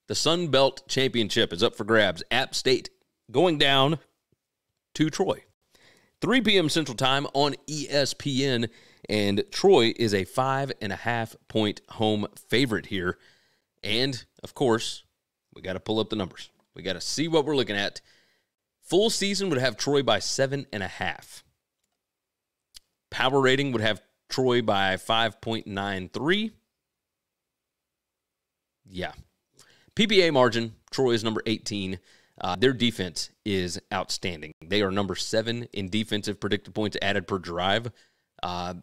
The Sun Belt Championship is up for grabs. App State going down to Troy. 3 p.m. Central Time on ESPN, and Troy is a 5.5-point home favorite here. And, of course, we got to pull up the numbers. We got to see what we're looking at. Full season would have Troy by 7.5. Power rating would have Troy by 5.93. Yeah. PPA margin, Troy is number 18. Their defense is outstanding. They are number 7 in defensive predicted points added per drive. App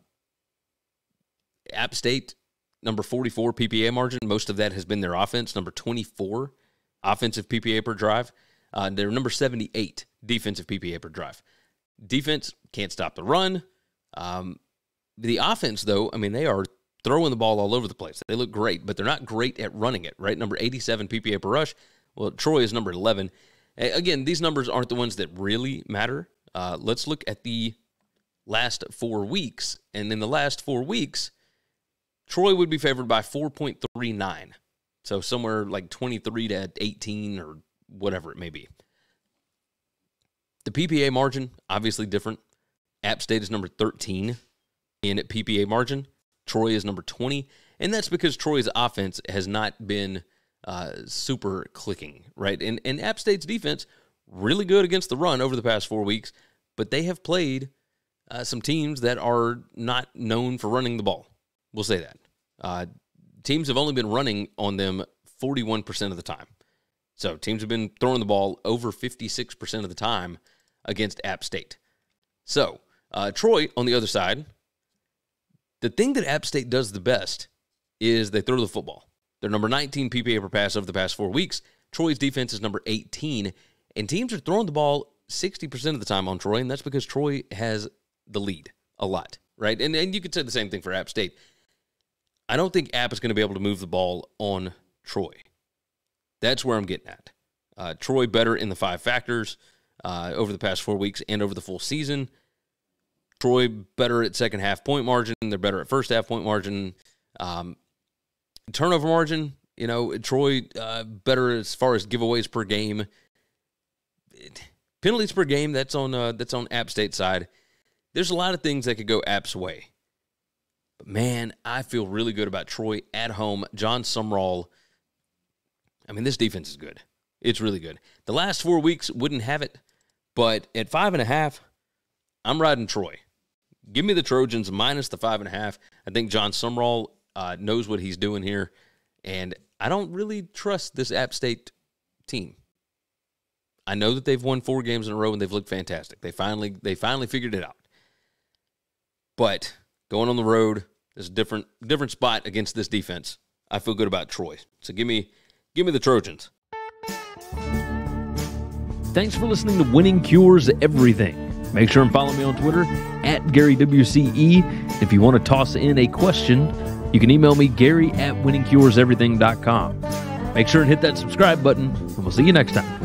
State, number 44 PPA margin. Most of that has been their offense. Number 24 offensive PPA per drive. They're number 78 defensive PPA per drive. Defense can't stop the run. The offense, though, I mean, they are throwing the ball all over the place. They look great, but they're not great at running it, right? Number 87 PPA per rush. Well, Troy is number 11. Again, these numbers aren't the ones that really matter. Let's look at the last 4 weeks. And in the last 4 weeks, Troy would be favored by 4.39. So somewhere like 23 to 18 or whatever it may be. The PPA margin, obviously different. App State is number 13 in PPA margin. Troy is number 20. And that's because Troy's offense has not been super clicking, right? And App State's defense, really good against the run over the past 4 weeks, but they have played some teams that are not known for running the ball. We'll say that. Teams have only been running on them 41% of the time. So teams have been throwing the ball over 56% of the time against App State. So Troy, on the other side, the thing that App State does the best is they throw the football. They're number 19 PPA per pass over the past 4 weeks. Troy's defense is number 18, and teams are throwing the ball 60% of the time on Troy, and that's because Troy has the lead a lot, right? And you could say the same thing for App State. I don't think App is going to be able to move the ball on Troy. That's where I'm getting at. Troy better in the 5 factors over the past 4 weeks and over the full season. Troy better at second half point margin. They're better at first half point margin. Turnover margin, you know, Troy better as far as giveaways per game. Penalties per game, that's on App State's side. There's a lot of things that could go App's way. But, man, I feel really good about Troy at home. John Sumrall, I mean, this defense is good. It's really good. The last 4 weeks wouldn't have it, but at 5.5, I'm riding Troy. Give me the Trojans minus the 5.5. I think John Sumrall knows what he's doing here, and I don't really trust this App State team. I know that they've won 4 games in a row, and they've looked fantastic. They finally figured it out. But going on the road is a different spot against this defense. I feel good about Troy. So give me the Trojans. Thanks for listening to Winning Cures Everything. Make sure and follow me on Twitter @GaryWCE. If you want to toss in a question, you can email me, Gary@winningcureseverything.com. Make sure and hit that subscribe button, and we'll see you next time.